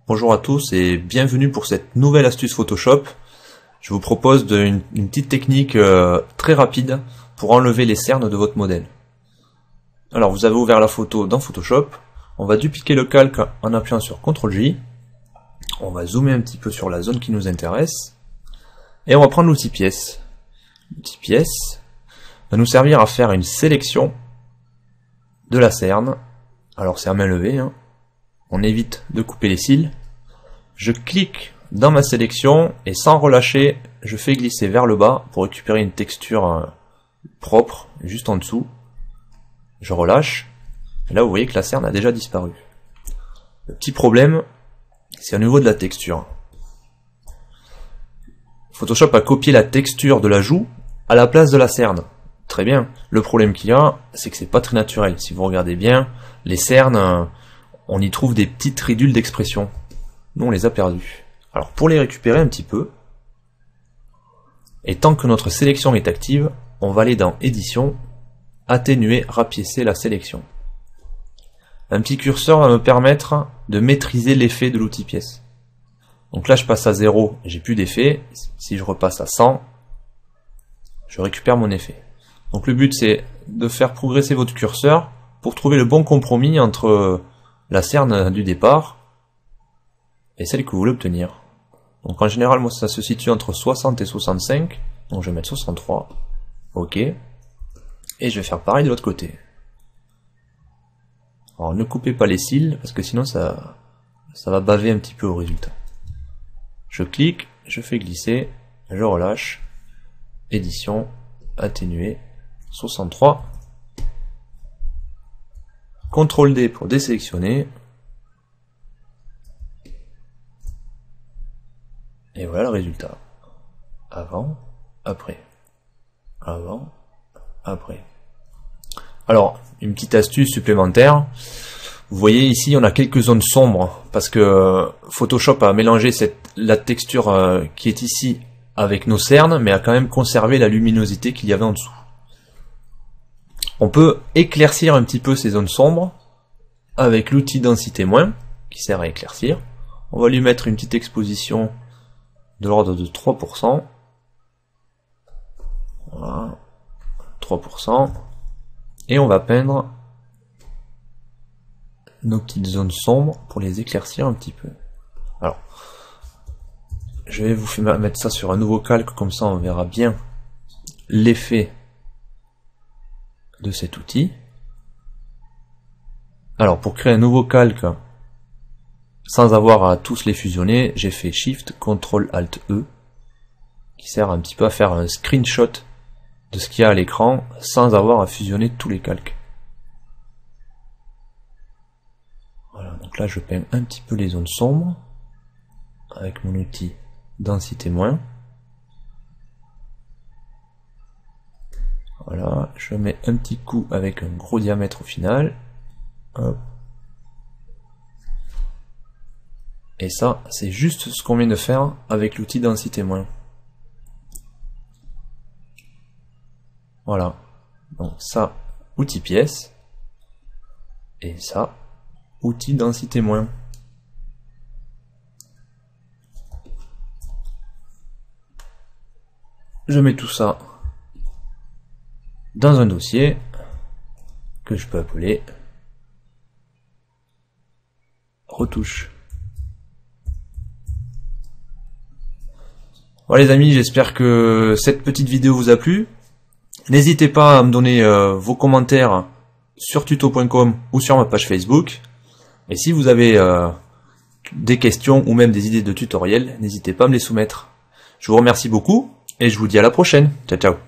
Bonjour à tous et bienvenue pour cette nouvelle astuce Photoshop. Je vous propose une petite technique très rapide pour enlever les cernes de votre modèle. Alors vous avez ouvert la photo dans Photoshop, on va dupliquer le calque en appuyant sur CTRL-J, on va zoomer un petit peu sur la zone qui nous intéresse, et on va prendre l'outil pièce. L'outil pièce va nous servir à faire une sélection de la cerne. Alors c'est à main levée, hein. On évite de couper les cils. Je clique dans ma sélection et sans relâcher, je fais glisser vers le bas pour récupérer une texture propre juste en dessous. Je relâche. Et là vous voyez que la cerne a déjà disparu. Le petit problème, c'est au niveau de la texture. Photoshop a copié la texture de la joue à la place de la cerne. Très bien. Le problème qu'il y a, c'est que c'est pas très naturel. Si vous regardez bien, les cernes, on y trouve des petites ridules d'expression. Nous, on les a perdues. Alors, pour les récupérer un petit peu, et tant que notre sélection est active, on va aller dans Édition, Atténuer, rapiécer la sélection. Un petit curseur va me permettre de maîtriser l'effet de l'outil pièce. Donc là, je passe à 0, j'ai plus d'effet. Si je repasse à 100, je récupère mon effet. Donc le but, c'est de faire progresser votre curseur pour trouver le bon compromis entre la cerne du départ et celle que vous voulez obtenir. Donc en général, moi ça se situe entre 60 et 65, donc je vais mettre 63, ok, et je vais faire pareil de l'autre côté. Alors ne coupez pas les cils, parce que sinon ça va baver un petit peu au résultat. Je clique, je fais glisser, je relâche, édition, atténuer, 63, CTRL D pour désélectionner, et voilà le résultat. Avant, après. Avant, après. Alors, une petite astuce supplémentaire. Vous voyez ici, on a quelques zones sombres, parce que Photoshop a mélangé la texture qui est ici avec nos cernes, mais a quand même conservé la luminosité qu'il y avait en dessous. On peut éclaircir un petit peu ces zones sombres avec l'outil densité moins, qui sert à éclaircir. On va lui mettre une petite exposition de l'ordre de 3%. Voilà, 3%. Et on va peindre nos petites zones sombres pour les éclaircir un petit peu. Alors, je vais vous mettre ça sur un nouveau calque, comme ça on verra bien l'effet de cet outil. Alors pour créer un nouveau calque sans avoir à tous les fusionner, j'ai fait Shift, Ctrl, Alt, E, qui sert un petit peu à faire un screenshot de ce qu'il y a à l'écran sans avoir à fusionner tous les calques. Voilà, donc là je peins un petit peu les zones sombres avec mon outil densité moins. Voilà, je mets un petit coup avec un gros diamètre au final. Hop. Et ça, c'est juste ce qu'on vient de faire avec l'outil densité moins. Voilà. Donc ça, outil pièce. Et ça, outil densité moins. Je mets tout ça dans un dossier que je peux appeler retouche. Voilà les amis, j'espère que cette petite vidéo vous a plu. N'hésitez pas à me donner vos commentaires sur tuto.com ou sur ma page Facebook. Et si vous avez des questions ou même des idées de tutoriels, n'hésitez pas à me les soumettre. Je vous remercie beaucoup et je vous dis à la prochaine. Ciao ciao.